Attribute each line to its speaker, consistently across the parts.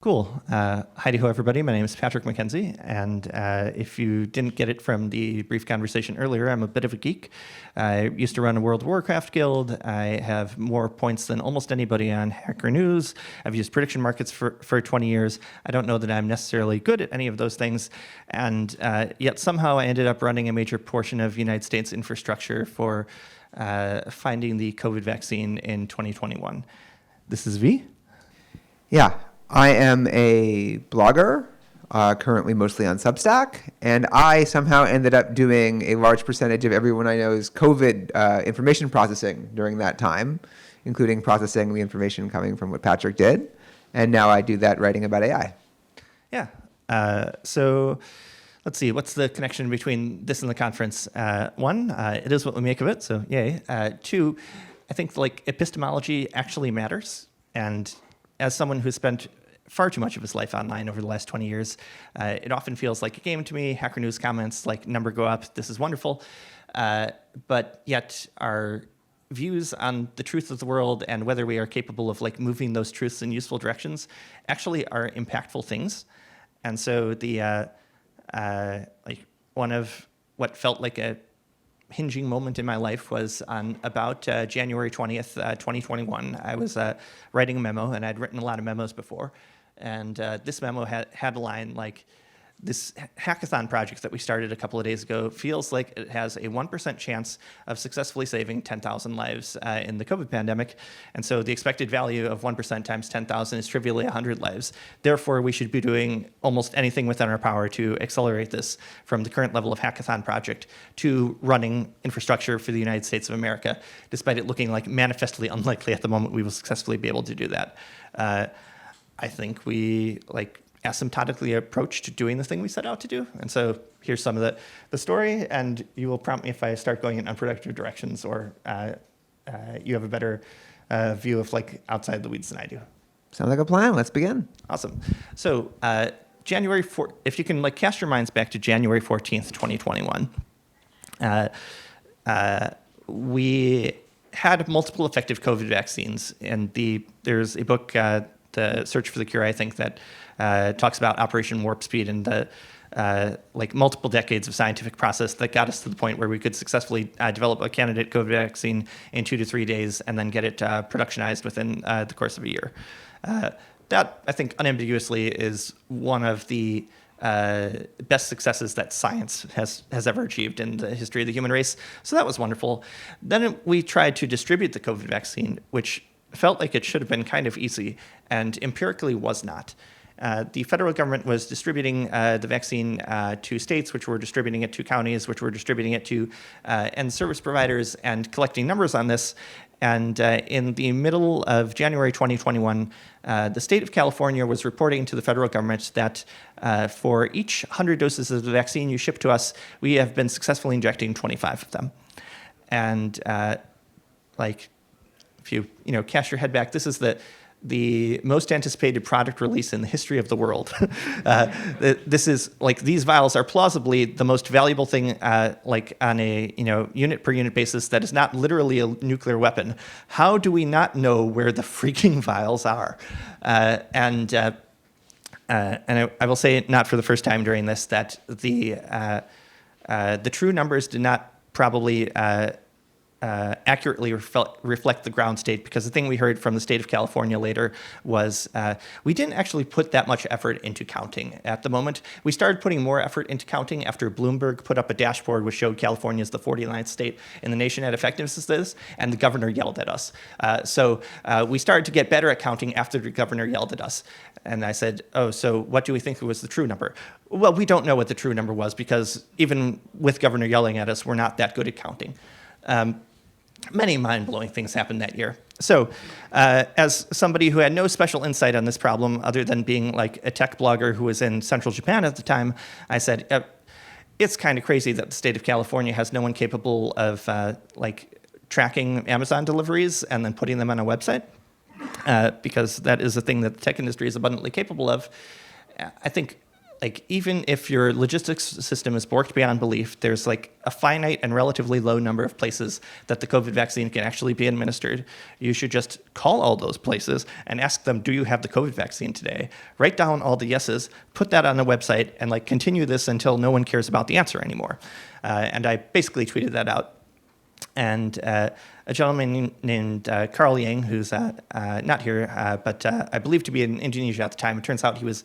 Speaker 1: Cool. Hi-ho, everybody. My name is Patrick McKenzie, and if you didn't get it from the brief conversation earlier, I'm a bit of a geek. I used to run a World of Warcraft guild. I have more points than almost anybody on Hacker News. I've used prediction markets for 20 years. I don't know that I'm necessarily good at any of those things, and yet somehow I ended up running a major portion of United States infrastructure for finding the COVID vaccine in 2021. This is V.
Speaker 2: Yeah. I am a blogger, currently mostly on Substack, and I somehow ended up doing a large percentage of everyone I know's COVID information processing during that time, including processing the information coming from what Patrick did. And now I do that writing about AI.
Speaker 1: Yeah. So let's see, what's the connection between this and the conference? One, it is what we make of it, so yay. Two, I think epistemology actually matters. And as someone who spent far too much of his life online over the last 20 years. It often feels like a game to me. Hacker News comments like number go up, this is wonderful. But yet our views on the truth of the world and whether we are capable of moving those truths in useful directions actually are impactful things. And so the one of what felt like a hinging moment in my life was on about January 20th, 2021. I was writing a memo, and I'd written a lot of memos before. And this memo had a line like, this hackathon project that we started a couple of days ago feels like it has a 1% chance of successfully saving 10,000 lives in the COVID pandemic. And so the expected value of 1% times 10,000 is trivially 100 lives. Therefore, we should be doing almost anything within our power to accelerate this from the current level of hackathon project to running infrastructure for the United States of America, despite it looking like manifestly unlikely at the moment we will successfully be able to do that. I think we asymptotically approached doing the thing we set out to do. And so here's some of the story, and you will prompt me if I start going in unproductive directions or you have a better view of outside the weeds than I do.
Speaker 2: Sounds like a plan. Let's begin.
Speaker 1: Awesome. So January 4th, if you can cast your minds back to January 14th, 2021, we had multiple effective COVID vaccines, and there's a book, The Search for the Cure, I think, that talks about Operation Warp Speed and the multiple decades of scientific process that got us to the point where we could successfully develop a candidate COVID vaccine in 2 to 3 days and then get it productionized within the course of a year. That, I think, unambiguously is one of the best successes that science has ever achieved in the history of the human race. So that was wonderful. Then we tried to distribute the COVID vaccine, which felt like it should have been kind of easy, and empirically was not. The federal government was distributing the vaccine to states, which were distributing it to counties, which were distributing it to end service providers, and collecting numbers on this. And in the middle of January 2021, the state of California was reporting to the federal government that for each 100 doses of the vaccine you ship to us, we have been successfully injecting 25 of them. And if you cast your head back, this is the most anticipated product release in the history of the world. This is these vials are plausibly the most valuable thing on a unit per unit basis that is not literally a nuclear weapon. How do we not know where the freaking vials are? And I will say, not for the first time during this, that the true numbers did not probably accurately reflect the ground state, because the thing we heard from the state of California later was we didn't actually put that much effort into counting at the moment. We started putting more effort into counting after Bloomberg put up a dashboard which showed California as the 49th state in the nation at effectiveness of this, and the governor yelled at us. So we started to get better at counting after the governor yelled at us. And I said, oh, so what do we think was the true number? Well, we don't know what the true number was, because even with governor yelling at us, we're not that good at counting. Many mind-blowing things happened that year. So as somebody who had no special insight on this problem other than being a tech blogger who was in central Japan at the time, I said, it's kind of crazy that the state of California has no one capable of tracking Amazon deliveries and then putting them on a website, because that is a thing that the tech industry is abundantly capable of. I think like even if your logistics system is borked beyond belief, there's like a finite and relatively low number of places that the COVID vaccine can actually be administered. You should just call all those places and ask them, do you have the COVID vaccine today? Write down all the yeses, put that on a website, and like continue this until no one cares about the answer anymore. And I basically tweeted that out. And a gentleman named Carl Yang, who's not here, but I believe to be in Indonesia at the time. It turns out he was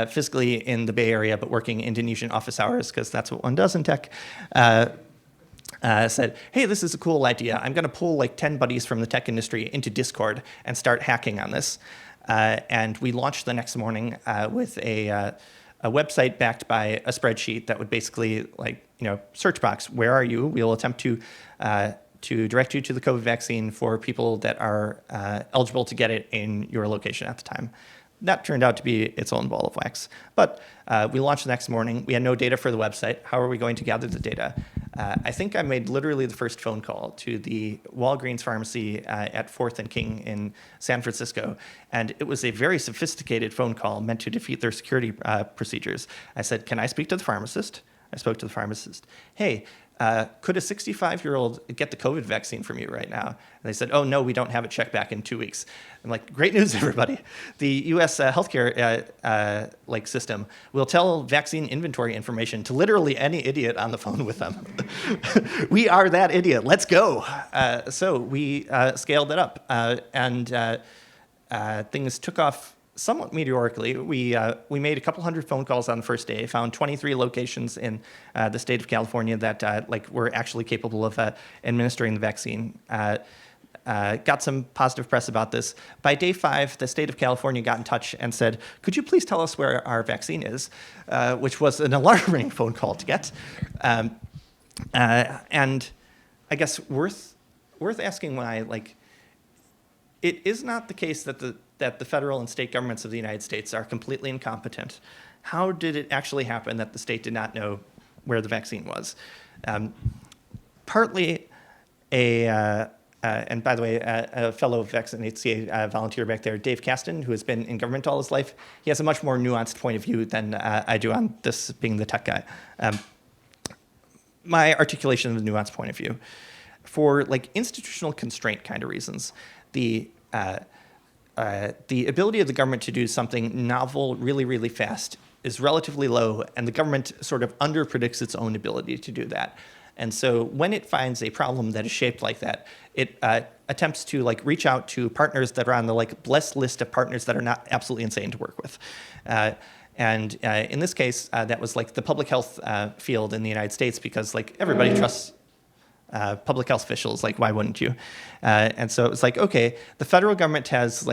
Speaker 1: physically in the Bay Area, but working Indonesian office hours, because that's what one does in tech, said, hey, this is a cool idea. I'm going to pull like 10 buddies from the tech industry into Discord and start hacking on this. And we launched the next morning with a website backed by a spreadsheet that would basically search box, where are you? We'll attempt to direct you to the COVID vaccine for people that are eligible to get it in your location at the time. That turned out to be its own ball of wax. But we launched the next morning. We had no data for the website. How are we going to gather the data? I think I made literally the first phone call to the Walgreens pharmacy at 4th and King in San Francisco. And it was a very sophisticated phone call meant to defeat their security procedures. I said, can I speak to the pharmacist? I spoke to the pharmacist. Hey, could a 65-year-old get the COVID vaccine from you right now? And they said, oh, no, we don't have it. Check back in 2 weeks. I'm like, great news, everybody. The U.S. Healthcare system will tell vaccine inventory information to literally any idiot on the phone with them. We are that idiot. Let's go. So we scaled it up, and things took off somewhat meteorically. We made a couple hundred phone calls on the first day, found 23 locations in the state of California that were actually capable of administering the vaccine. Got some positive press about this. By day 5, the state of California got in touch and said, could you please tell us where our vaccine is? Which was an alarming phone call to get. And I guess worth asking why, it is not the case that the federal and state governments of the United States are completely incompetent. How did it actually happen that the state did not know where the vaccine was? Partly and by the way, a fellow Vaccinate.ca volunteer back there, Dave Kasten, who has been in government all his life, he has a much more nuanced point of view than I do on this, being the tech guy. My articulation of the nuanced point of view. For institutional constraint kind of reasons, the ability of the government to do something novel really, really fast is relatively low, and the government sort of underpredicts its own ability to do that. And so when it finds a problem that is shaped like that, it attempts to reach out to partners that are on the blessed list of partners that are not absolutely insane to work with. And in this case, that was the public health field in the United States, because everybody trusts public health officials. Why wouldn't you? And so it was okay, the federal government has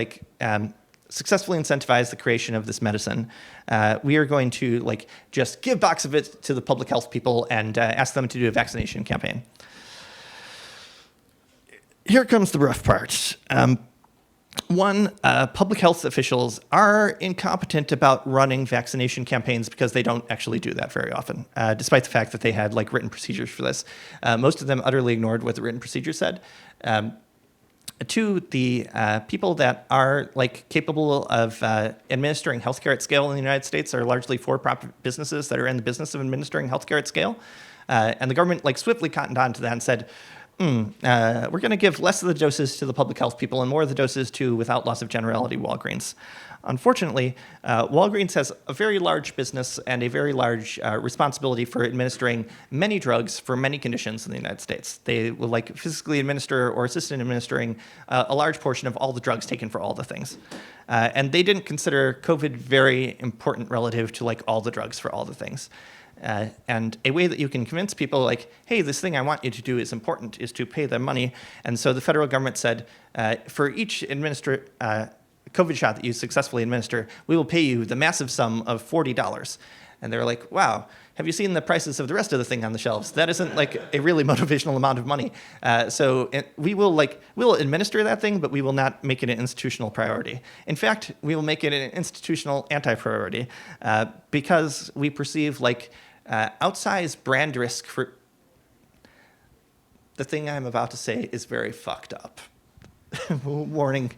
Speaker 1: successfully incentivized the creation of this medicine. We are going to just give box of it to the public health people and ask them to do a vaccination campaign. Here comes the rough part. One, public health officials are incompetent about running vaccination campaigns because they don't actually do that very often, despite the fact that they had written procedures for this. Most of them utterly ignored what the written procedure said. Two, the people that are capable of administering healthcare at scale in the United States are largely for-profit businesses that are in the business of administering healthcare at scale. And the government swiftly cottoned on to that and said, we're going to give less of the doses to the public health people and more of the doses to, without loss of generality, Walgreens. Unfortunately, Walgreens has a very large business and a very large responsibility for administering many drugs for many conditions in the United States. They will physically administer or assist in administering a large portion of all the drugs taken for all the things. And they didn't consider COVID very important relative to all the drugs for all the things. And a way that you can convince people hey, this thing I want you to do is important, is to pay them money. And so the federal government said, for each COVID shot that you successfully administer, we will pay you the massive sum of $40. And they're like, wow, have you seen the prices of the rest of the thing on the shelves? That isn't a really motivational amount of money. So we'll administer that thing, but we will not make it an institutional priority. In fact, we will make it an institutional anti-priority because we perceive outsized brand risk for... The thing I'm about to say is very fucked up. warning,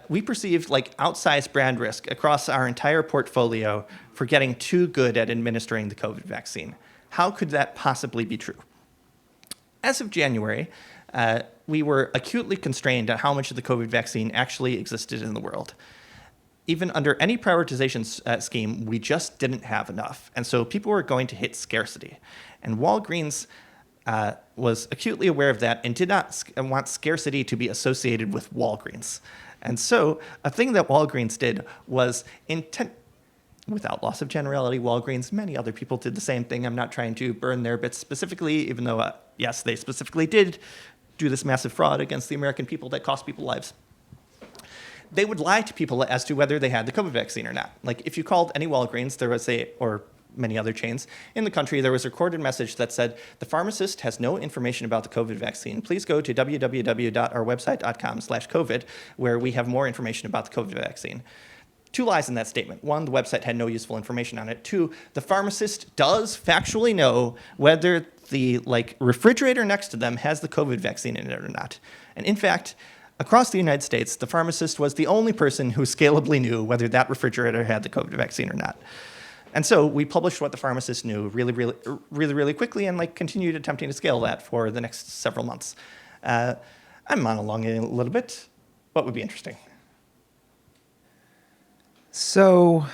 Speaker 1: we perceived like outsized brand risk across our entire portfolio for getting too good at administering the COVID vaccine. How could that possibly be true? As of January, we were acutely constrained on how much of the COVID vaccine actually existed in the world. Even under any prioritization scheme, we just didn't have enough. And so people were going to hit scarcity. And Walgreens was acutely aware of that and did not want scarcity to be associated with Walgreens. And so a thing that Walgreens did was without loss of generality, Walgreens, many other people did the same thing. I'm not trying to burn their bits specifically, even though, yes, they specifically did do this massive fraud against the American people that cost people lives. They would lie to people as to whether they had the COVID vaccine or not. Like if you called any Walgreens, there was or many other chains in the country, there was a recorded message that said, the pharmacist has no information about the COVID vaccine. Please go to www.ourwebsite.com/COVID, where we have more information about the COVID vaccine. Two lies in that statement. One, the website had no useful information on it. Two, the pharmacist does factually know whether the refrigerator next to them has the COVID vaccine in it or not. And in fact, across the United States, the pharmacist was the only person who scalably knew whether that refrigerator had the COVID vaccine or not. And so we published what the pharmacist knew really quickly and continued attempting to scale that for the next several months. I'm monologuing a little bit. What would be interesting?
Speaker 2: So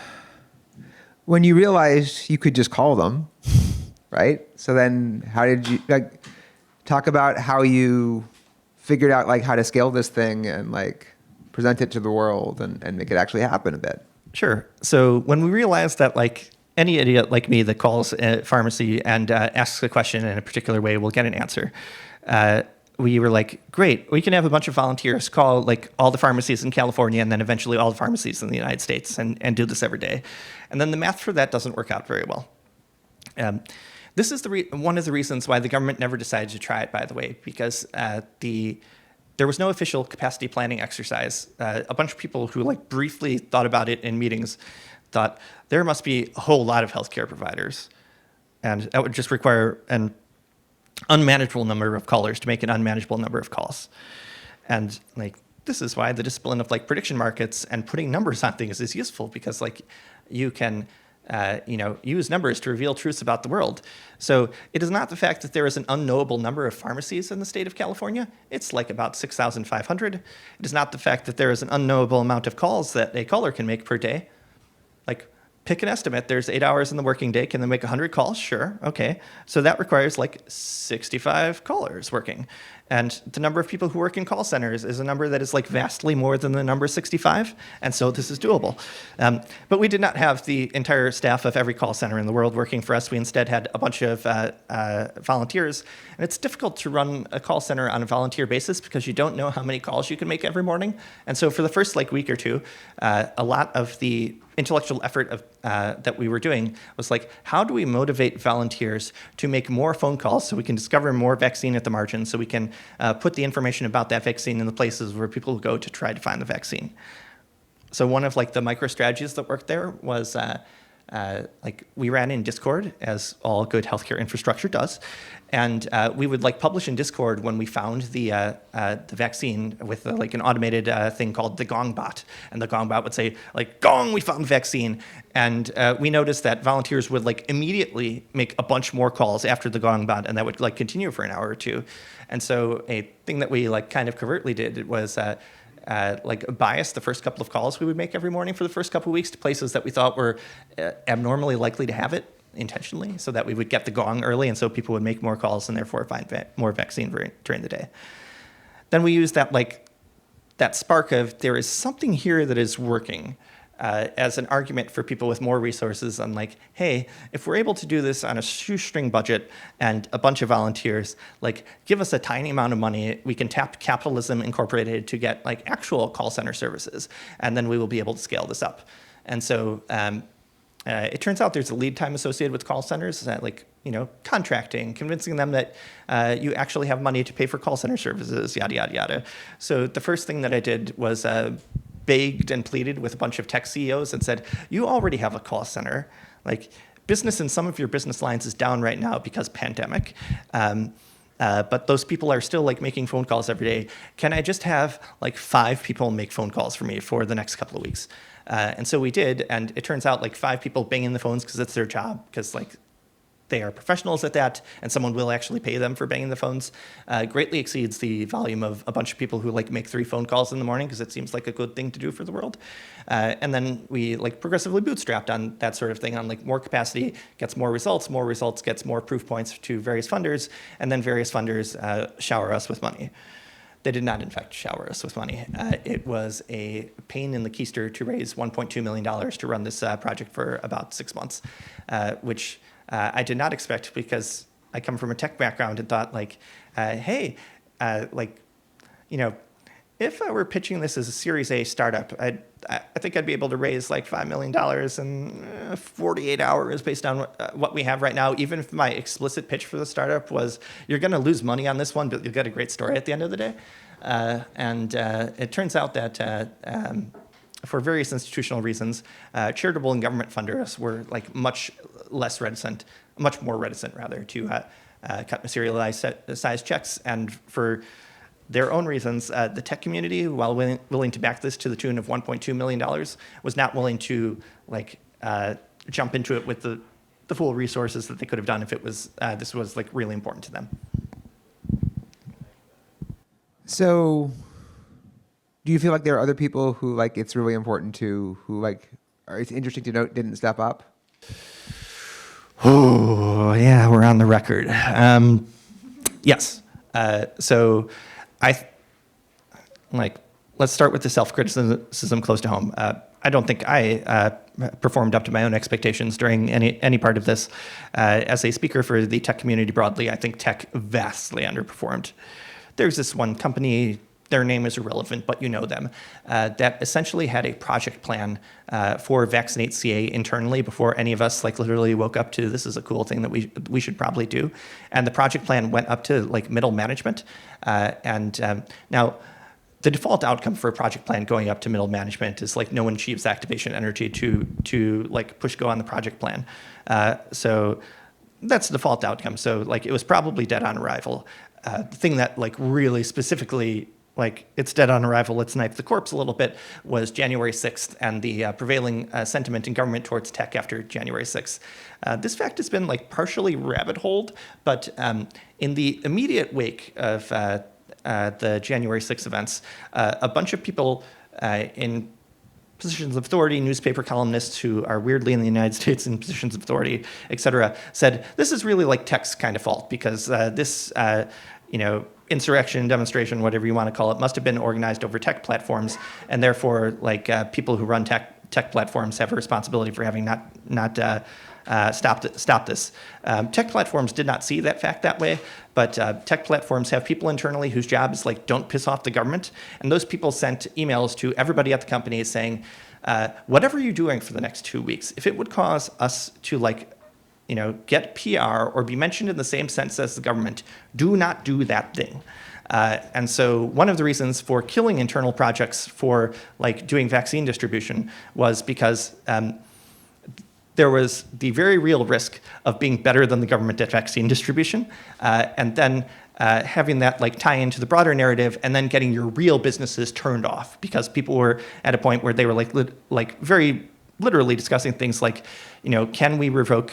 Speaker 2: when you realized you could just call them, right? So then how did you talk about how you figured out how to scale this thing and present it to the world and make it actually happen a bit?
Speaker 1: Sure. So when we realized that any idiot like me that calls a pharmacy and asks a question in a particular way will get an answer, we were great, we can have a bunch of volunteers call all the pharmacies in California and then eventually all the pharmacies in the United States and do this every day. And then the math for that doesn't work out very well. This is one of the reasons why the government never decided to try it, by the way, because there was no official capacity planning exercise. A bunch of people who briefly thought about it in meetings thought there must be a whole lot of healthcare providers, and that would just require an unmanageable number of callers to make an unmanageable number of calls. And this is why the discipline of prediction markets and putting numbers on things is useful, because you can use numbers to reveal truths about the world. So it is not the fact that there is an unknowable number of pharmacies in the state of California. It's about 6,500. It is not the fact that there is an unknowable amount of calls that a caller can make per day. Pick an estimate. There's 8 hours in the working day. Can they make 100 calls? Sure. Okay. So that requires 65 callers working. And the number of people who work in call centers is a number that is vastly more than the number 65. And so this is doable. But we did not have the entire staff of every call center in the world working for us. We instead had a bunch of volunteers. And it's difficult to run a call center on a volunteer basis because you don't know how many calls you can make every morning. And so for the first week or two, a lot of the intellectual effort that we were doing was how do we motivate volunteers to make more phone calls so we can discover more vaccine at the margin, so we can put the information about that vaccine in the places where people go to try to find the vaccine. So one of the micro strategies that worked there was we ran in Discord, as all good healthcare infrastructure does, and we would publish in Discord when we found the vaccine with an automated thing called the Gong bot, and the Gong bot would say Gong, we found the vaccine, and we noticed that volunteers would immediately make a bunch more calls after the Gong bot, and that would continue for an hour or two, and so a thing that we kind of covertly did was bias the first couple of calls we would make every morning for the first couple of weeks to places that we thought were abnormally likely to have it intentionally, so that we would get the gong early, and so people would make more calls and therefore find more vaccine during the day. Then we used that spark of there is something here that is working as an argument for people with more resources on hey, if we're able to do this on a shoestring budget and a bunch of volunteers, give us a tiny amount of money, we can tap Capitalism Incorporated to get actual call center services, and then we will be able to scale this up. And so it turns out there's a lead time associated with call centers, that contracting, convincing them that you actually have money to pay for call center services, yada, yada, yada. So the first thing that I did was begged and pleaded with a bunch of tech CEOs and said, you already have a call center. Business in some of your business lines is down right now because pandemic. but those people are still like making phone calls every day. Can I just have like 5 people make phone calls for me for the next couple of weeks? And so we did, and it turns out like 5 people banging the phones because it's their job, because like they are professionals at that, and someone will actually pay them for banging the phones, greatly exceeds the volume of a bunch of people who like make 3 phone calls in the morning because it seems like a good thing to do for the world. And then we like progressively bootstrapped on that sort of thing, on like more capacity gets more results gets more proof points to various funders, and then various funders shower us with money. They did not, in fact, shower us with money. It was a pain in the keister to raise $1.2 million to run this project for about 6 months, which I did not expect, because I come from a tech background and thought like, hey, like, you know, if I were pitching this as a Series A startup, I think I'd be able to raise like $5 million in 48 hours based on what we have right now. Even if my explicit pitch for the startup was, you're going to lose money on this one, but you'll get a great story at the end of the day. And it turns out that for various institutional reasons, charitable and government funders were like much more reticent rather, to cut materialized size checks. And for their own reasons, the tech community, while willing to back this to the tune of $1.2 million, was not willing to like jump into it with the full resources that they could have done if it was this was like really important to them.
Speaker 2: So, do you feel like there are other people who like it's really important to, who like it's interesting to note didn't step up?
Speaker 1: Oh yeah, we're on the record. Yes. So let's start with the self-criticism close to home. I don't think I performed up to my own expectations during any part of this. As a speaker for the tech community broadly, I think tech vastly underperformed. There's this one company, their name is irrelevant, but you know them, that essentially had a project plan for Vaccinate CA internally before any of us like literally woke up to, this is a cool thing that we should probably do. And the project plan went up to like middle management. Now, the default outcome for a project plan going up to middle management is like no one achieves activation energy to like push go on the project plan. So that's the default outcome. So like it was probably dead on arrival. The thing that like really specifically like it's dead on arrival, let's knife the corpse a little bit, was January 6th and the prevailing sentiment in government towards tech after January 6th. This fact has been like partially rabbit-holed, but in the immediate wake of the January 6th events, a bunch of people in positions of authority, newspaper columnists who are weirdly in the United States in positions of authority, et cetera, said this is really like tech's kind of fault, because this insurrection, demonstration, whatever you want to call it, must have been organized over tech platforms, and therefore like people who run tech platforms have a responsibility for having not stopped this. Tech platforms did not see that fact that way, but tech platforms have people internally whose job is like, don't piss off the government. And those people sent emails to everybody at the company saying, whatever you're doing for the next 2 weeks, if it would cause us to like, get PR or be mentioned in the same sense as the government, do not do that thing. And so one of the reasons for killing internal projects for like doing vaccine distribution was because there was the very real risk of being better than the government at vaccine distribution, and then having that like tie into the broader narrative, and then getting your real businesses turned off because people were at a point where they were like very literally discussing things like, can we revoke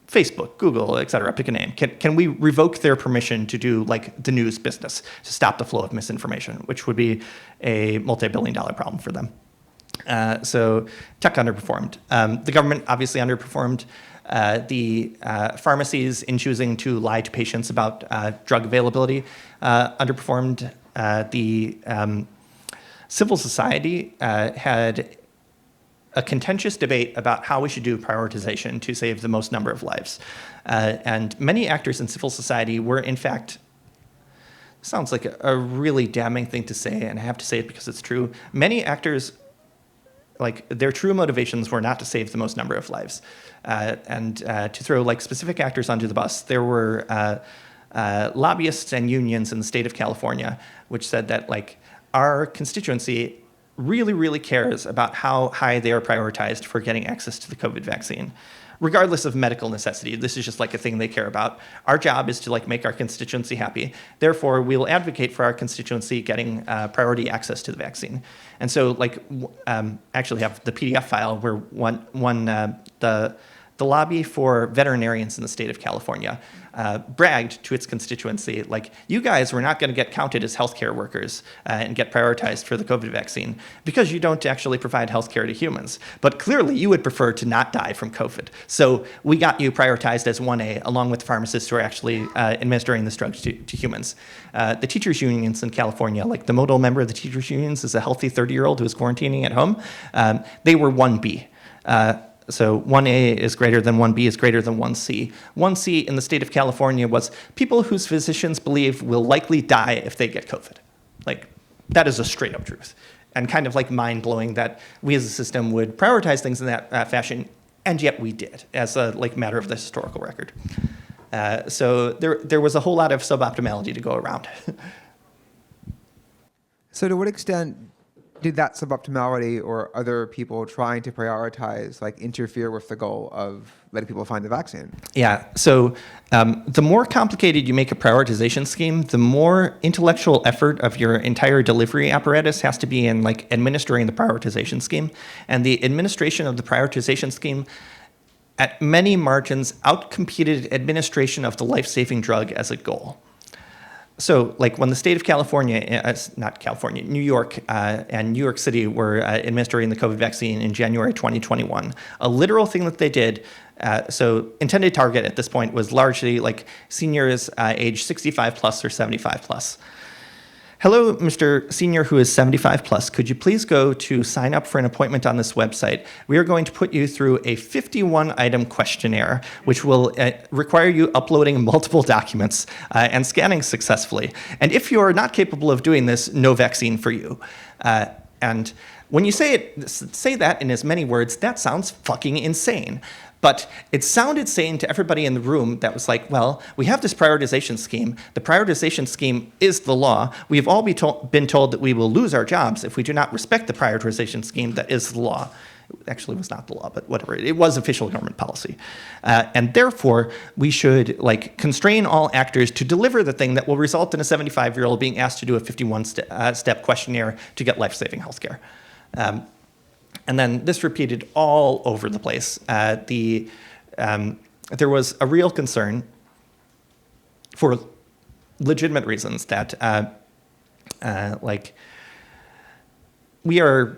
Speaker 1: Facebook, Google, et cetera, pick a name. Can we revoke their permission to do like the news business, to stop the flow of misinformation, which would be a multi-billion-dollar problem for them. So tech underperformed. The government obviously underperformed. The pharmacies, in choosing to lie to patients about drug availability, underperformed. The civil society had a contentious debate about how we should do prioritization to save the most number of lives. And many actors in civil society were, in fact, sounds like a really damning thing to say, and I have to say it because it's true. Many actors, like their true motivations were not to save the most number of lives. And to throw like specific actors onto the bus, there were lobbyists and unions in the state of California, which said that like our constituency really, really cares about how high they are prioritized for getting access to the COVID vaccine. regardless of medical necessity. This is just like a thing they care about. Our job is to like make our constituency happy. Therefore, we will advocate for our constituency getting priority access to the vaccine. And so, like, actually have the PDF file where the lobby for veterinarians in the state of California bragged to its constituency, like, you guys were not going to get counted as healthcare workers and get prioritized for the COVID vaccine because you don't actually provide healthcare to humans. But clearly you would prefer to not die from COVID. So we got you prioritized as 1A along with pharmacists who are actually administering this drug to humans. The teachers unions in California, like the modal member of the teachers unions is a healthy 30-year-old who is quarantining at home. They were 1B. So 1A is greater than 1B is greater than 1C. 1C in the state of California was people whose physicians believe will likely die if they get COVID. Like, that is a straight up truth. And kind of like mind-blowing that we as a system would prioritize things in that fashion, and yet we did, as a like matter of the historical record. So there was a whole lot of suboptimality to go around.
Speaker 2: So to what extent did that suboptimality or other people trying to prioritize like interfere with the goal of letting people find the vaccine?
Speaker 1: Yeah, so the more complicated you make a prioritization scheme, the more intellectual effort of your entire delivery apparatus has to be in like administering the prioritization scheme. And the administration of the prioritization scheme at many margins outcompeted administration of the life-saving drug as a goal. So, like when the state of California, not California, New York and New York City were administering the COVID vaccine in January 2021, a literal thing that they did, so intended target at this point was largely like seniors age 65 plus or 75 plus. Hello, Mr. Senior who is 75 plus. Could you please go to sign up for an appointment on this website? We are going to put you through a 51-item questionnaire, which will require you uploading multiple documents and scanning successfully. And if you are not capable of doing this, no vaccine for you. And when you say that in as many words, that sounds fucking insane. But it sounded sane to everybody in the room that was like, well, we have this prioritization scheme. The prioritization scheme is the law. We've all been told that we will lose our jobs if we do not respect the prioritization scheme that is the law. It actually was not the law, but whatever. It was official government policy. And therefore, we should like constrain all actors to deliver the thing that will result in a 75-year-old being asked to do a 51-step questionnaire to get life-saving healthcare. And then this repeated all over the place. There was a real concern for legitimate reasons that like we are,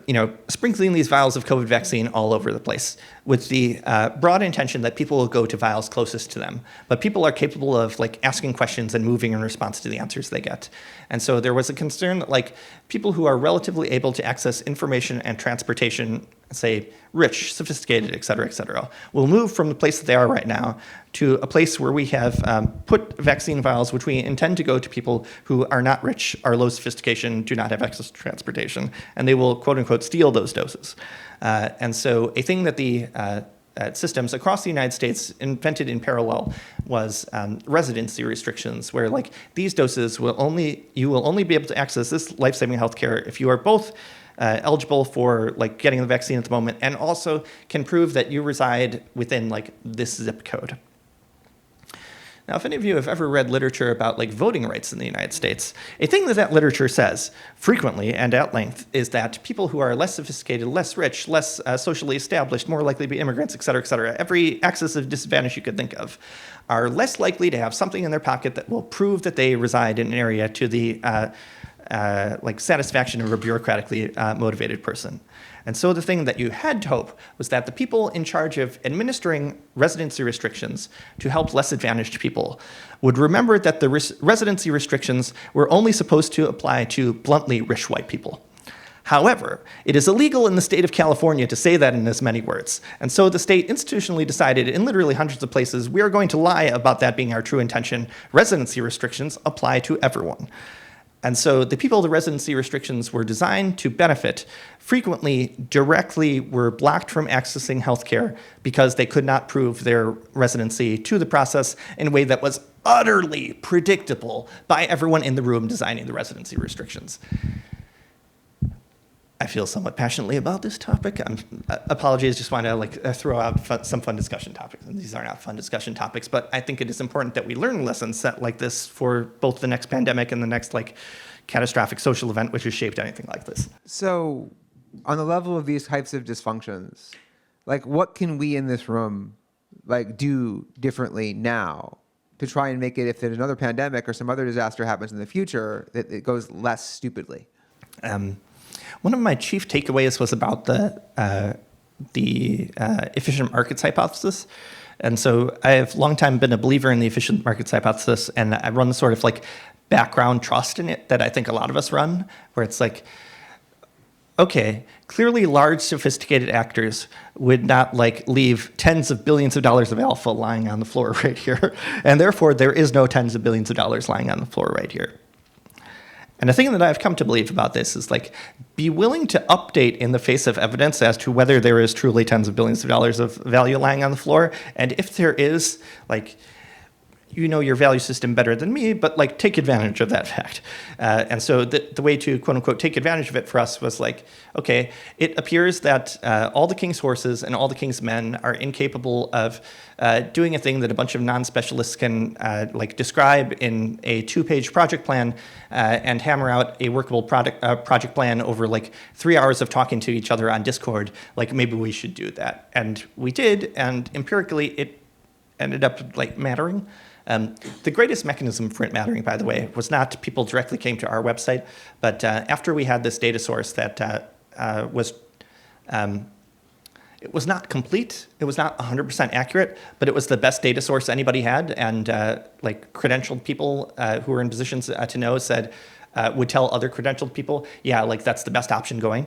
Speaker 1: sprinkling these vials of COVID vaccine all over the place with the broad intention that people will go to vials closest to them. But people are capable of like asking questions and moving in response to the answers they get. And so there was a concern that like people who are relatively able to access information and transportation, say rich, sophisticated, et cetera, will move from the place that they are right now to a place where we have put vaccine vials, which we intend to go to people who are not rich, are low sophistication, do not have access to transportation, and they will quote unquote steal those doses. And so a thing that the systems across the United States invented in parallel was residency restrictions, where like these doses you will only be able to access this life-saving healthcare if you are both eligible for like getting the vaccine at the moment and also can prove that you reside within like this zip code. Now, if any of you have ever read literature about like voting rights in the United States, a thing that literature says frequently and at length is that people who are less sophisticated, less rich, less socially established, more likely to be immigrants, et cetera, every axis of disadvantage you could think of, are less likely to have something in their pocket that will prove that they reside in an area to the like satisfaction of a bureaucratically motivated person. And so the thing that you had to hope was that the people in charge of administering residency restrictions to help less advantaged people would remember that the residency restrictions were only supposed to apply to bluntly rich white people. However, it is illegal in the state of California to say that in as many words. And so the state institutionally decided in literally hundreds of places, we are going to lie about that being our true intention. Residency restrictions apply to everyone. And so the people the residency restrictions were designed to benefit frequently directly were blocked from accessing healthcare because they could not prove their residency to the process in a way that was utterly predictable by everyone in the room designing the residency restrictions. I feel somewhat passionately about this topic. Apologies, just want to throw out some fun discussion topics. And these are not fun discussion topics, but I think it is important that we learn lessons set like this for both the next pandemic and the next catastrophic social event which has shaped anything like this.
Speaker 2: So on the level of these types of dysfunctions, what can we in this room do differently now to try and make it, if there's another pandemic or some other disaster happens in the future, that it goes less stupidly?
Speaker 1: One of my chief takeaways was about the efficient markets hypothesis. And so I've long time been a believer in the efficient markets hypothesis, and I run the sort of background trust in it that I think a lot of us run, where it's okay, clearly large sophisticated actors would not leave tens of billions of dollars of alpha lying on the floor right here. And therefore there is no tens of billions of dollars lying on the floor right here. And the thing that I've come to believe about this is be willing to update in the face of evidence as to whether there is truly tens of billions of dollars of value lying on the floor. And if there is, you know your value system better than me, but take advantage of that fact. And so the way to quote unquote take advantage of it for us was okay, it appears that all the king's horses and all the king's men are incapable of doing a thing that a bunch of non-specialists can describe in a 2-page project plan and hammer out a workable project plan over 3 hours of talking to each other on Discord. Maybe we should do that. And we did, and empirically it ended up mattering. The greatest mechanism for it mattering, by the way, was not people directly came to our website, but after we had this data source that it was not complete, it was not 100% accurate, but it was the best data source anybody had, and credentialed people who were in positions to know would tell other credentialed people, yeah, that's the best option going.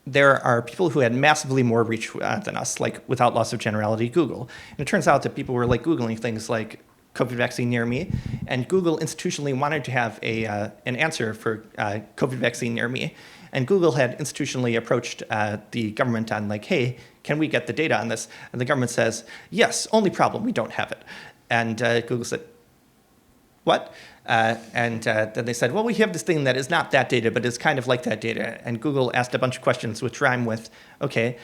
Speaker 1: There are people who had massively more reach than us, without loss of generality, Google. And it turns out that people were Googling things like COVID vaccine near me, and Google institutionally wanted to have an answer for COVID vaccine near me. And Google had institutionally approached the government on hey, can we get the data on this? And the government says, yes, only problem, we don't have it. And Google said, what? And then they said, well, we have this thing that is not that data, but is kind of like that data. And Google asked a bunch of questions which rhyme with, okay,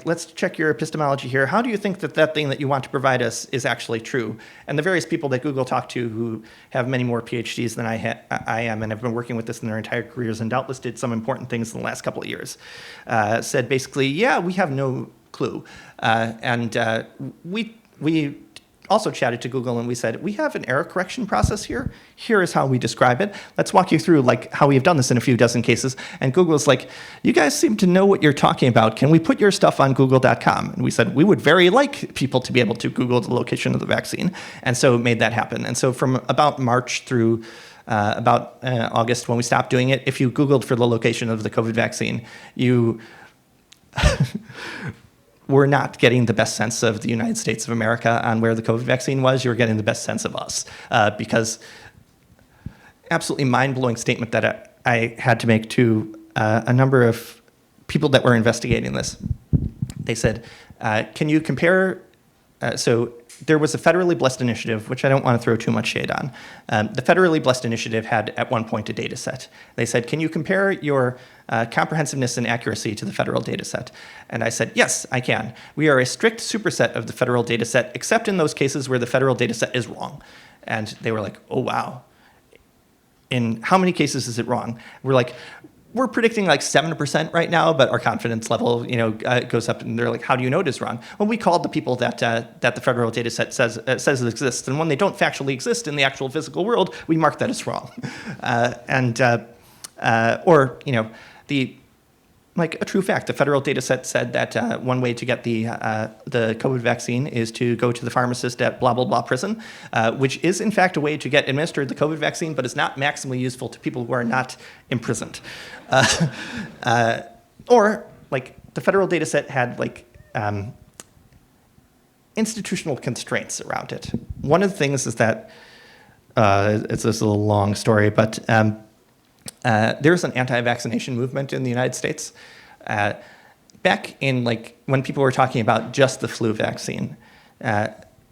Speaker 1: let's check your epistemology here. How do you think that thing that you want to provide us is actually true? And the various people that Google talked to who have many more PhDs than I am and have been working with this in their entire careers and doubtless did some important things in the last couple of years, said basically, yeah, we have no clue. And we also chatted to Google and we said, we have an error correction process here. Here is how we describe it. Let's walk you through how we have done this in a few dozen cases. And Google's you guys seem to know what you're talking about. Can we put your stuff on google.com? And we said, we would very like people to be able to Google the location of the vaccine. And so made that happen. And so from about March through about August, when we stopped doing it, if you Googled for the location of the COVID vaccine, you we're not getting the best sense of the United States of America on where the COVID vaccine was. You're getting the best sense of us because absolutely mind-blowing statement that I had to make to a number of people that were investigating this. They said, can you compare, so there was a federally blessed initiative, which I don't want to throw too much shade on. The federally blessed initiative had at one point a data set. They said, can you compare your comprehensiveness and accuracy to the federal data set? And I said, yes, I can. We are a strict superset of the federal data set, except in those cases where the federal data set is wrong. And they were oh, wow. In how many cases is it wrong? We're predicting 7% right now, but our confidence level, goes up. And they're how do you know it is wrong? Well, we called the people that the federal data set says it exists, and when they don't factually exist in the actual physical world, we mark that as wrong. A true fact, the federal data set said that one way to get the COVID vaccine is to go to the pharmacist at blah, blah, blah prison, which is in fact a way to get administered the COVID vaccine, but is not maximally useful to people who are not imprisoned. Or the federal data set had institutional constraints around it. One of the things is that, it's this little long story, but there's an anti-vaccination movement in the United States. Back in when people were talking about just the flu vaccine,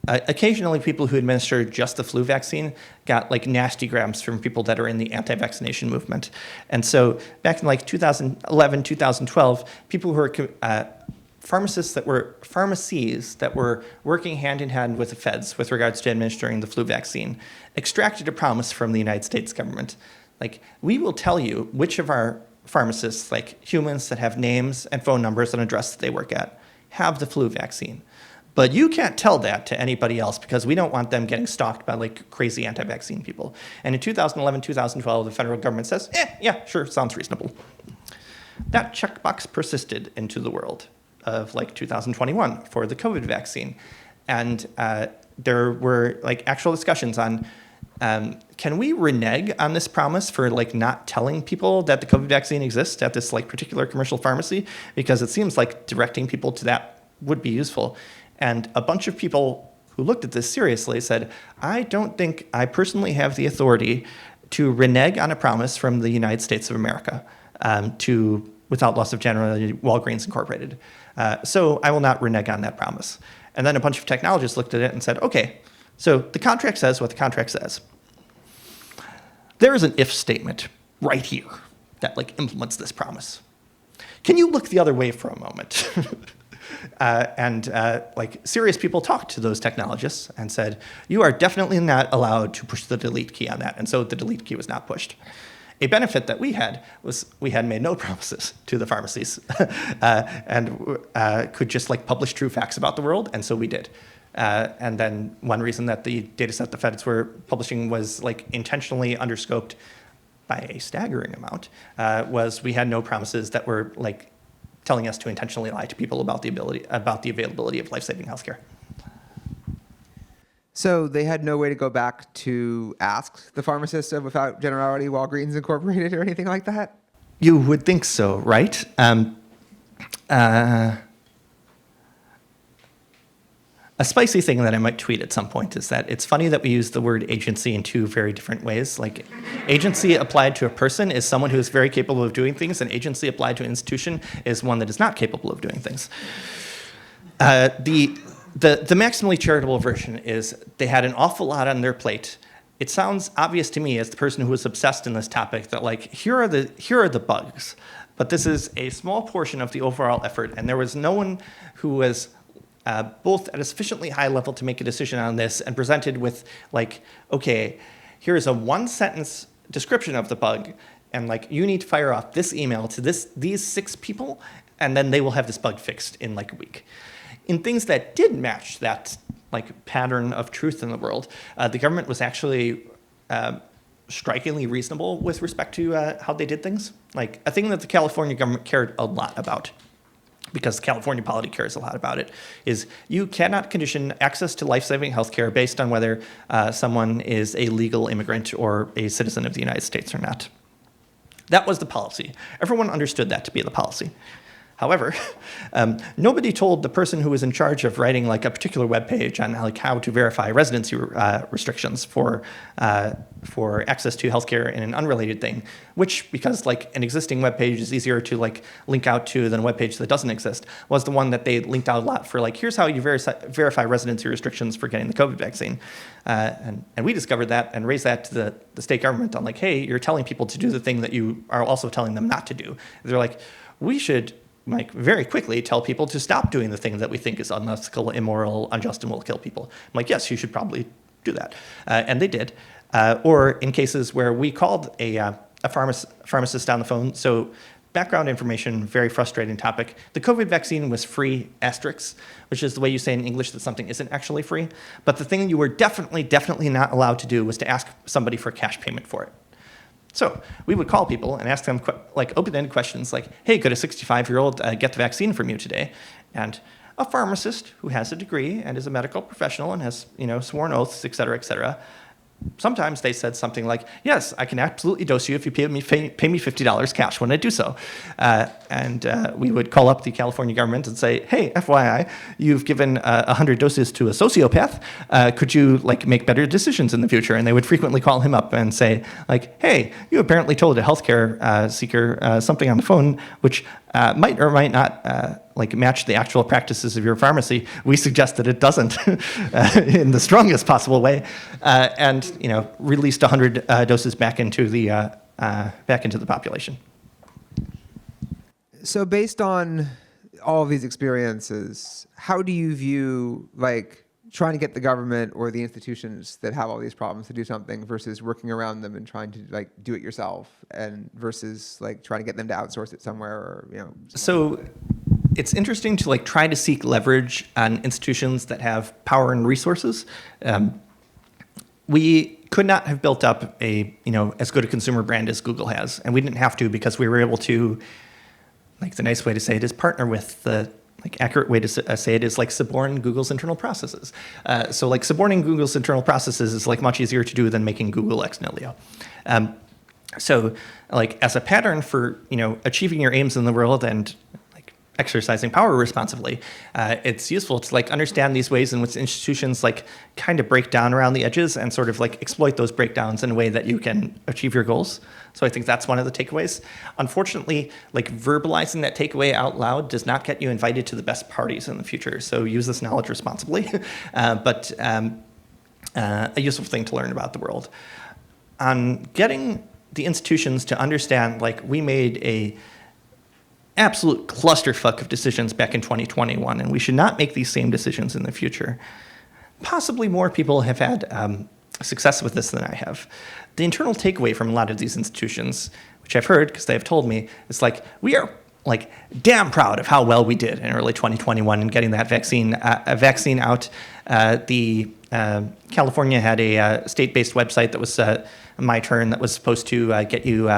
Speaker 1: occasionally people who administered just the flu vaccine got like nasty grams from people that are in the anti-vaccination movement. And so back in like 2011, 2012, people who were pharmacies that were working hand in hand with the feds with regards to administering the flu vaccine extracted a promise from the United States government. Like, we will tell you which of our pharmacists, like humans that have names and phone numbers and address that they work at, have the flu vaccine. But you can't tell that to anybody else because we don't want them getting stalked by like crazy anti-vaccine people. And in 2011, 2012, the federal government says, yeah, sure, sounds reasonable. That checkbox persisted into the world of like 2021 for the COVID vaccine. And there were like actual discussions on, can we renege on this promise for like not telling people that the COVID vaccine exists at this like particular commercial pharmacy? Because it seems like directing people to that would be useful. And a bunch of people who looked at this seriously said, I don't think I personally have the authority to renege on a promise from the United States of America to, without loss of generality, Walgreens Incorporated. So I will not renege on that promise. And then a bunch of technologists looked at it and said, okay, so the contract says what the contract says. There is an if statement right here that like implements this promise. Can you look the other way for a moment? Like serious people talked to those technologists and said, you are definitely not allowed to push the delete key on that. And so the delete key was not pushed. A benefit that we had was we had made no promises to the pharmacies and could just like publish true facts about the world. And so we did. And then one reason that the data set the feds were publishing was like intentionally underscoped by a staggering amount was we had no promises that were like telling us to intentionally lie to people about the availability of life-saving healthcare.
Speaker 2: So they had no way to go back to ask the pharmacist of without generality Walgreens Incorporated or anything like that?
Speaker 1: You would think so, right? A spicy thing that I might tweet at some point is that it's funny that we use the word agency in two very different ways. Like, agency applied to a person is someone who is very capable of doing things, and agency applied to an institution is one that is not capable of doing things. The maximally charitable version is they had an awful lot on their plate. It sounds obvious to me as the person who was obsessed in this topic that like here are the bugs, but this is a small portion of the overall effort, and there was no one who was both at a sufficiently high level to make a decision on this and presented with like, okay, here is a one-sentence description of the bug, and like you need to fire off this email to these 6 people, and then they will have this bug fixed in like a week. In things that did match that like pattern of truth in the world, the government was actually strikingly reasonable with respect to how they did things. Like a thing that the California government cared a lot about, because California polity cares a lot about it, is you cannot condition access to life-saving healthcare based on whether someone is a legal immigrant or a citizen of the United States or not. That was the policy. Everyone understood that to be the policy. However, nobody told the person who was in charge of writing like a particular web page on like how to verify residency restrictions for access to healthcare in an unrelated thing, which, because like an existing web page is easier to like link out to than a web page that doesn't exist, was the one that they linked out a lot for like, here's how you verify residency restrictions for getting the COVID vaccine. And we discovered that and raised that to the state government on like, hey, you're telling people to do the thing that you are also telling them not to do. They're like, we should like very quickly tell people to stop doing the thing that we think is unethical, immoral, unjust, and will kill people. I'm like, yes, you should probably do that. And they did. Or in cases where we called a pharmacist on the phone. So background information, very frustrating topic. The COVID vaccine was free, asterisks, which is the way you say in English that something isn't actually free. But the thing you were definitely not allowed to do was to ask somebody for cash payment for it. So we would call people and ask them like open-ended questions like, hey, could a 65-year-old get the vaccine from you today? And a pharmacist who has a degree and is a medical professional and has, sworn oaths, et cetera, sometimes they said something like, yes, I can absolutely dose you if you pay me $50 cash when I do so. And we would call up the California government and say, hey, FYI, you've given 100 doses to a sociopath. Could you like make better decisions in the future? And they would frequently call him up and say, like, hey, you apparently told a healthcare seeker something on the phone, which might or might not like match the actual practices of your pharmacy. We suggest that it doesn't in the strongest possible way, and released 100 doses back into the population.
Speaker 2: So based on all of these experiences, how do you view like trying to get the government or the institutions that have all these problems to do something versus working around them and trying to like do it yourself, and versus like trying to get them to outsource it somewhere, or
Speaker 1: So it's interesting to like try to seek leverage on institutions that have power and resources. We could not have built up a as good a consumer brand as Google has, and we didn't have to because we were able to, like the nice way to say it is partner with, the like accurate way to say it is like suborn Google's internal processes. So like suborning Google's internal processes is like much easier to do than making Google ex nihilo. So like as a pattern for achieving your aims in the world and like exercising power responsibly, it's useful to like understand these ways in which institutions like kind of break down around the edges and sort of like exploit those breakdowns in a way that you can achieve your goals. So I think that's one of the takeaways. Unfortunately, like verbalizing that takeaway out loud does not get you invited to the best parties in the future. So use this knowledge responsibly, but a useful thing to learn about the world. On getting the institutions to understand, like we made a absolute clusterfuck of decisions back in 2021, and we should not make these same decisions in the future. Possibly more people have had success with this than I have. The internal takeaway from a lot of these institutions, which I've heard because they have told me, is like, we are like damn proud of how well we did in early 2021 in getting that vaccine out. California had a state-based website that was My Turn that was supposed to get you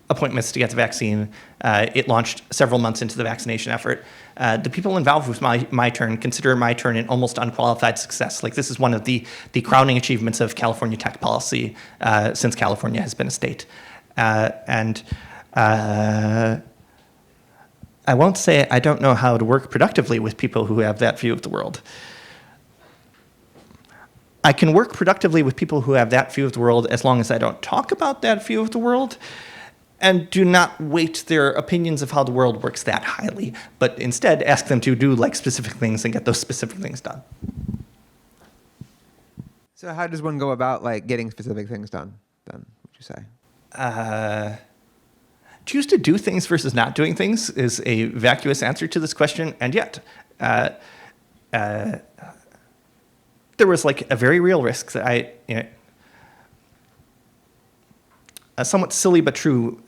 Speaker 1: appointments to get the vaccine. It launched several months into the vaccination effort. The people involved with My Turn consider My Turn an almost unqualified success. Like this is one of the crowning achievements of California tech policy since California has been a state. I won't say I don't know how to work productively with people who have that view of the world. I can work productively with people who have that view of the world as long as I don't talk about that view of the world and do not weight their opinions of how the world works that highly, but instead ask them to do like specific things and get those specific things done.
Speaker 2: So how does one go about like getting specific things done then, would you say?
Speaker 1: Choose to do things versus not doing things is a vacuous answer to this question, and yet there was like a very real risk that a somewhat silly but true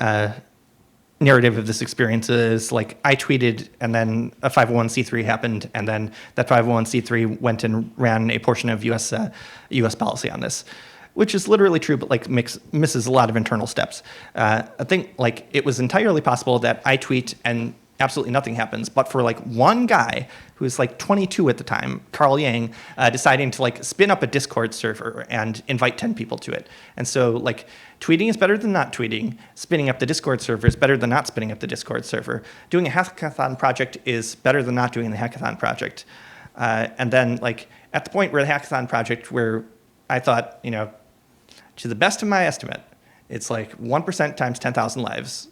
Speaker 1: narrative of this experience is like I tweeted and then a 501c3 happened, and then that 501c3 went and ran a portion of US policy on this, which is literally true, but like misses a lot of internal steps. I think like it was entirely possible that I tweet and absolutely nothing happens, but for like one guy who was like 22 at the time, Carl Yang, deciding to like spin up a Discord server and invite 10 people to it. And so like tweeting is better than not tweeting, spinning up the Discord server is better than not spinning up the Discord server. Doing a hackathon project is better than not doing the hackathon project. And then like at the point where the hackathon project, where I thought, to the best of my estimate, it's like 1% times 10,000 lives.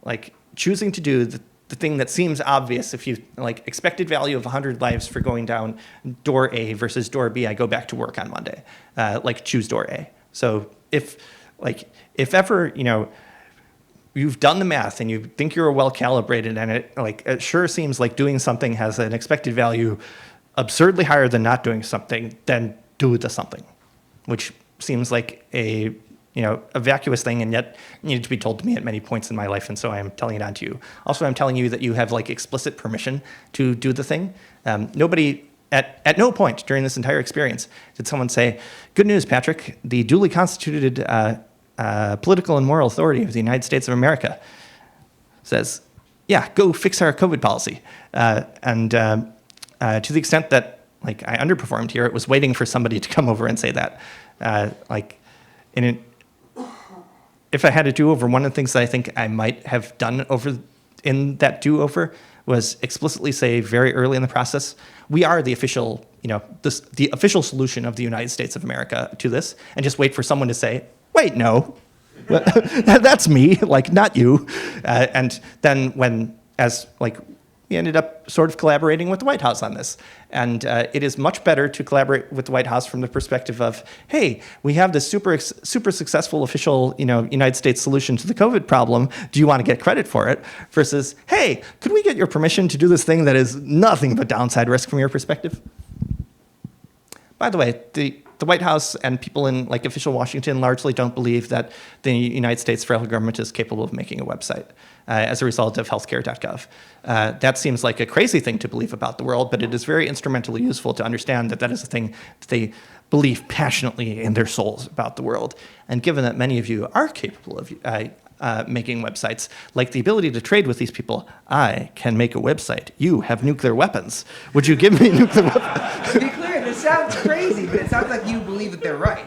Speaker 1: Like choosing to do the thing that seems obvious, if you like expected value of 100 lives for going down door A versus door B, I go back to work on Monday. Like choose door A. So if ever, you've done the math and you think you're well calibrated and it sure seems like doing something has an expected value absurdly higher than not doing something, then do the something, which seems like a vacuous thing, and yet needed to be told to me at many points in my life, and so I am telling it on to you. Also, I'm telling you that you have like explicit permission to do the thing. Nobody, at no point during this entire experience did someone say, "Good news, Patrick, the duly constituted political and moral authority of the United States of America says, yeah, go fix our COVID policy." And to the extent that like I underperformed here, it was waiting for somebody to come over and say that. If I had to do over, one of the things that I think I might have done over in that do-over was explicitly say very early in the process, we are the official, the official solution of the United States of America to this, and just wait for someone to say, wait, no, that's me, like not you. And then when as like we ended up sort of collaborating with the White House on this. And it is much better to collaborate with the White House from the perspective of, hey, we have this super successful official, United States solution to the COVID problem. Do you want to get credit for it? Versus, hey, could we get your permission to do this thing that is nothing but downside risk from your perspective? By the way, the White House and people in like official Washington largely don't believe that the United States federal government is capable of making a website as a result of healthcare.gov. That seems like a crazy thing to believe about the world, but it is very instrumentally useful to understand that that is a thing that they believe passionately in their souls about the world. And given that many of you are capable of making websites, like the ability to trade with these people, I can make a website. You have nuclear weapons. Would you give me nuclear weapons?
Speaker 2: To be clear, this sounds crazy, but it sounds like you believe that they're right.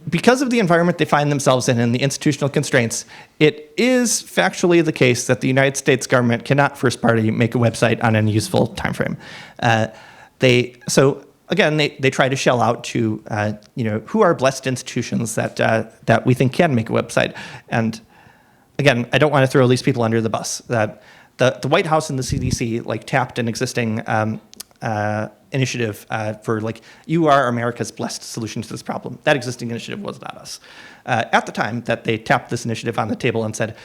Speaker 1: Because of the environment they find themselves in and the institutional constraints, it is factually the case that the United States government cannot first-party make a website on any useful time frame. Again, they try to shell out to who are blessed institutions that we think can make a website. And again, I don't want to throw these people under the bus. That the White House and the CDC like tapped an existing initiative for like, you are America's blessed solution to this problem. That existing initiative was not us. At the time that they tapped this initiative on the table and said,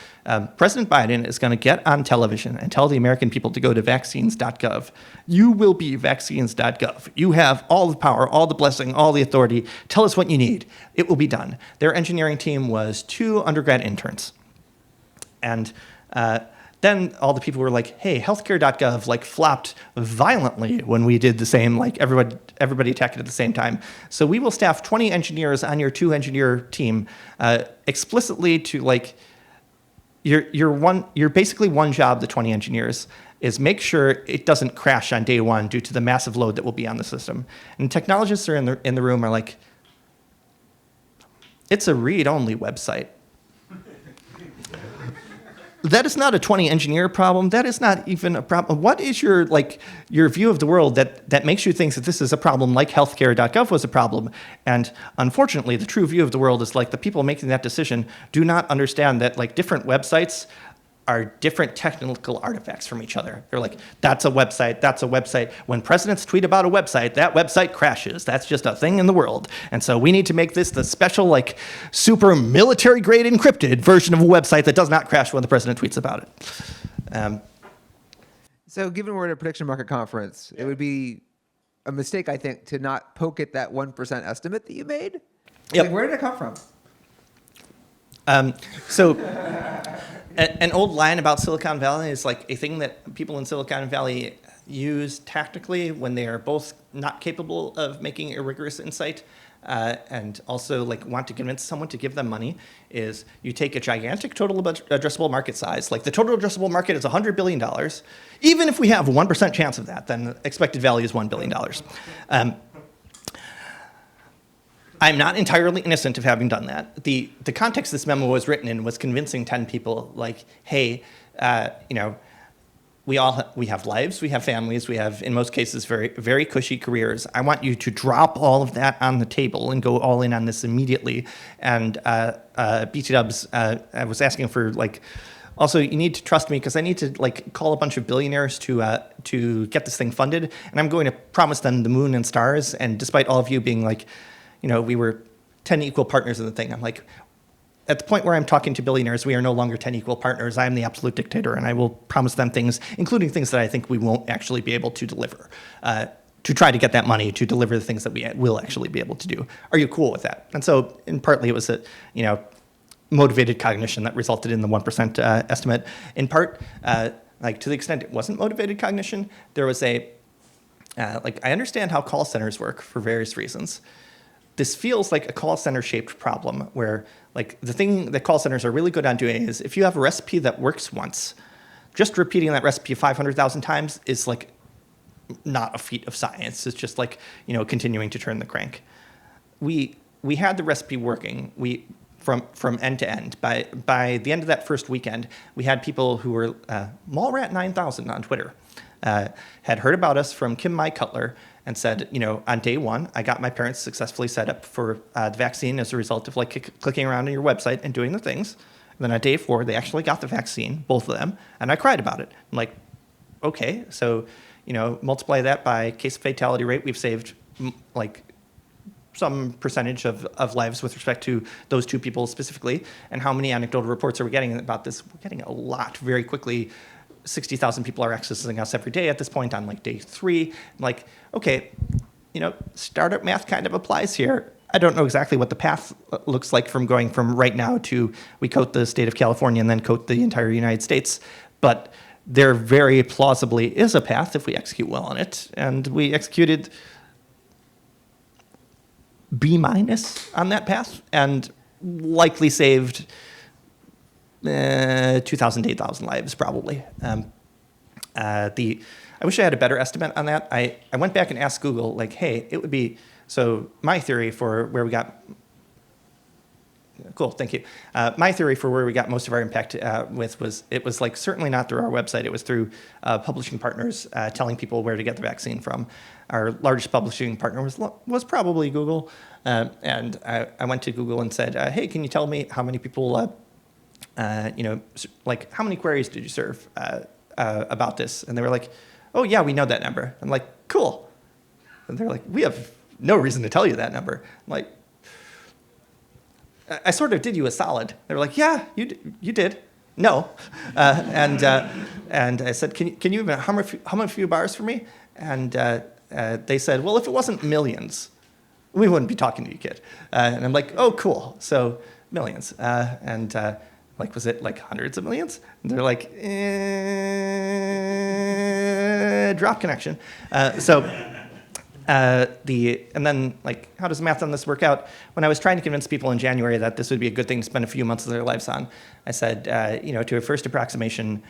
Speaker 1: President Biden is going to get on television and tell the American people to go to vaccines.gov. You will be vaccines.gov. You have all the power, all the blessing, all the authority. Tell us what you need. It will be done. Their engineering team was 2 undergrad interns. And then all the people were like, hey, healthcare.gov like flopped violently when we did the same, like everybody attacked it at the same time. So we will staff 20 engineers on your 2-engineer team explicitly to like, you're basically one job, the 20 engineers, is make sure it doesn't crash on day one due to the massive load that will be on the system. And technologists are in the room are like, it's a read-only website. That is not a 20 engineer problem. That is not even a problem. What is your view of the world that makes you think that this is a problem like healthcare.gov was a problem? And unfortunately, the true view of the world is like the people making that decision do not understand that like different websites are different technical artifacts from each other. They're like, that's a website, that's a website. When presidents tweet about a website, that website crashes. That's just a thing in the world. And so we need to make this the special, like, super military-grade encrypted version of a website that does not crash when the president tweets about it.
Speaker 2: So given we're at a prediction market conference, it would be a mistake, I think, to not poke at that 1% estimate that you made.
Speaker 1: Yep.
Speaker 2: Like, where did it come from?
Speaker 1: An old line about Silicon Valley is like a thing that people in Silicon Valley use tactically when they are both not capable of making a rigorous insight and also like want to convince someone to give them money, is you take a gigantic total addressable market size, like the total addressable market is $100 billion. Even if we have 1% chance of that, then expected value is $1 billion. I'm not entirely innocent of having done that. The context this memo was written in was convincing 10 people, like, hey, we have lives, we have families, we have, in most cases, very, very cushy careers. I want you to drop all of that on the table and go all in on this immediately. And BT Dubs, I was asking for, like, also, you need to trust me because I need to like call a bunch of billionaires to get this thing funded. And I'm going to promise them the moon and stars. And despite all of you being like, we were 10 equal partners in the thing. I'm like, at the point where I'm talking to billionaires, we are no longer 10 equal partners. I am the absolute dictator, and I will promise them things, including things that I think we won't actually be able to deliver, to try to get that money to deliver the things that we will actually be able to do. Are you cool with that? And so, in partly, it was a, motivated cognition that resulted in the 1% estimate. In part, to the extent it wasn't motivated cognition, there was I understand how call centers work for various reasons. This feels like a call center shaped problem where like the thing that call centers are really good on doing is if you have a recipe that works once, just repeating that recipe 500,000 times is like not a feat of science. It's just like, continuing to turn the crank. We had the recipe working. From end to end. By the end of that first weekend, we had people who were Mallrat9000 on Twitter had heard about us from Kim Mai Cutler and said, on day one, I got my parents successfully set up for the vaccine as a result of like clicking around on your website and doing the things. Then on day 4, they actually got the vaccine, both of them, and I cried about it. I'm like, okay, so, multiply that by case fatality rate. We've saved like some percentage of lives with respect to those 2 people specifically. And how many anecdotal reports are we getting about this? We're getting a lot very quickly. 60,000 people are accessing us every day at this point on like day 3. I'm like, okay, startup math kind of applies here. I don't know exactly what the path looks like from going from right now to we coat the state of California and then coat the entire United States. But there very plausibly is a path if we execute well on it. And we executed B- on that path and likely saved 2,000 to 8,000 lives probably. I wish I had a better estimate on that. I went back and asked Google, like, hey, it would be, so my theory for where we got, cool, thank you. My theory for where we got most of our impact it was like certainly not through our website. It was through publishing partners telling people where to get the vaccine from. Our largest publishing partner was probably Google. And I went to Google and said, hey, can you tell me how many people, like how many queries did you serve about this? And they were like, oh yeah, we know that number. I'm like, cool. And they're like, we have no reason to tell you that number. I'm like, I sort of did you a solid. They were like, yeah, you did. No. And I said, can you hum a few bars for me? And they said, well, if it wasn't millions, we wouldn't be talking to you, kid. And I'm like, oh, cool. So millions. Like, was it like hundreds of millions? And they're like, drop connection. And then, like, how does the math on this work out? When I was trying to convince people in January that this would be a good thing to spend a few months of their lives on, I said, to a first approximation,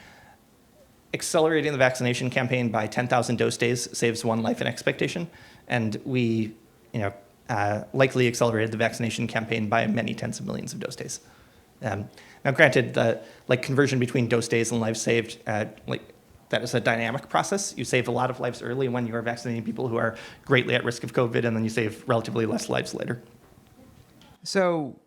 Speaker 1: accelerating the vaccination campaign by 10,000 dose days saves 1 life in expectation. And we, likely accelerated the vaccination campaign by many tens of millions of dose days. Now, granted, the conversion between dose days and lives saved, that is a dynamic process. You save a lot of lives early when you are vaccinating people who are greatly at risk of COVID, and then you save relatively less lives later.
Speaker 2: So,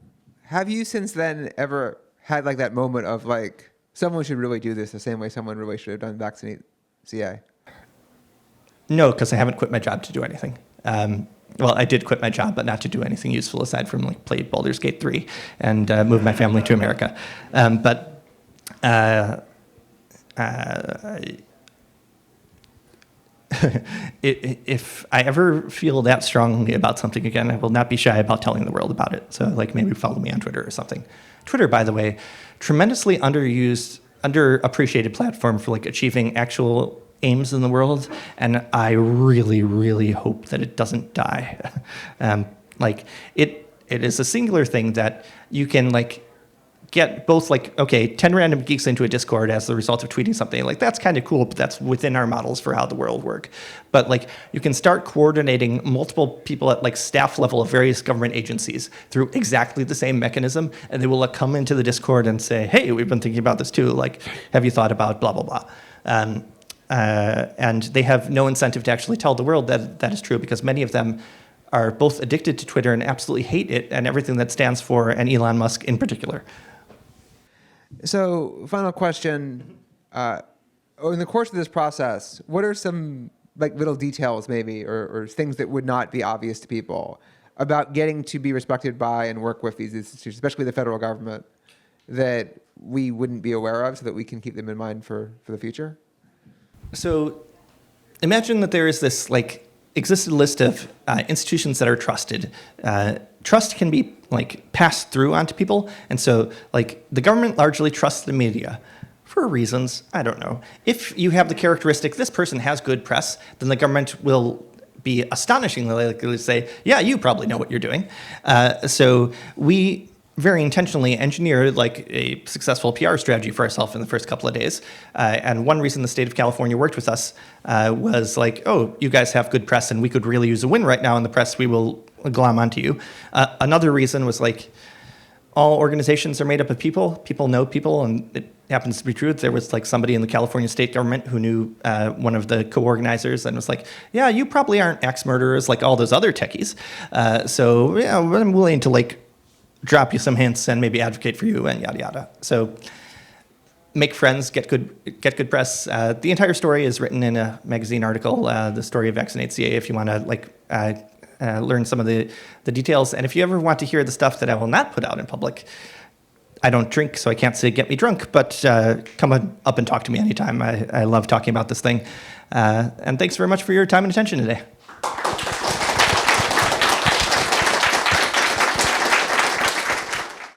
Speaker 2: have you since then ever had like that moment of like, someone should really do this the same way someone really should have done vaccinate CA?
Speaker 1: No, because I haven't quit my job to do anything. Well, I did quit my job, but not to do anything useful aside from like play Baldur's Gate 3 and move my family to America. If I ever feel that strongly about something again, I will not be shy about telling the world about it. So like maybe follow me on Twitter or something. Twitter, by the way, tremendously underused, underappreciated platform for like achieving actual aims in the world, and I really, really hope that it doesn't die. It is a singular thing that you can like get both 10 random geeks into a Discord as the result of tweeting something. Like that's kind of cool, but that's within our models for how the world work. But like you can start coordinating multiple people at like staff level of various government agencies through exactly the same mechanism, and they will come into the Discord and say, hey, we've been thinking about this too. Like, have you thought about blah, blah, blah? And they have no incentive to actually tell the world that that is true, because many of them are both addicted to Twitter and absolutely hate it and everything that stands for, and Elon Musk in particular.
Speaker 2: So, final question. In the course of this process, what are some like little details maybe or things that would not be obvious to people about getting to be respected by and work with these institutions, especially the federal government, that we wouldn't be aware of so that we can keep them in mind for the future? So
Speaker 1: imagine that there is this like existed list of institutions that are trusted. Trust can be like passed through onto people. And so like the government largely trusts the media for reasons, I don't know. If you have the characteristic, this person has good press, then the government will be astonishingly likely to say, yeah, you probably know what you're doing. So we very intentionally engineered like a successful PR strategy for ourselves in the first couple of days. And one reason the state of California worked with us was like, oh, you guys have good press and we could really use a win right now in the press. We will glom onto you. Another reason was like, all organizations are made up of people. People know people, and it happens to be true. There was like somebody in the California state government who knew one of the co-organizers and was like, yeah, you probably aren't axe murderers like all those other techies. So yeah, I'm willing to like drop you some hints and maybe advocate for you and yada yada. So make friends, get good press. The entire story is written in a magazine article, the story of Vaccinate CA, if you want to learn some of the details. And if you ever want to hear the stuff that I will not put out in public, I don't drink, so I can't say get me drunk, but come up and talk to me anytime. I love talking about this thing. And thanks very much for your time and attention today.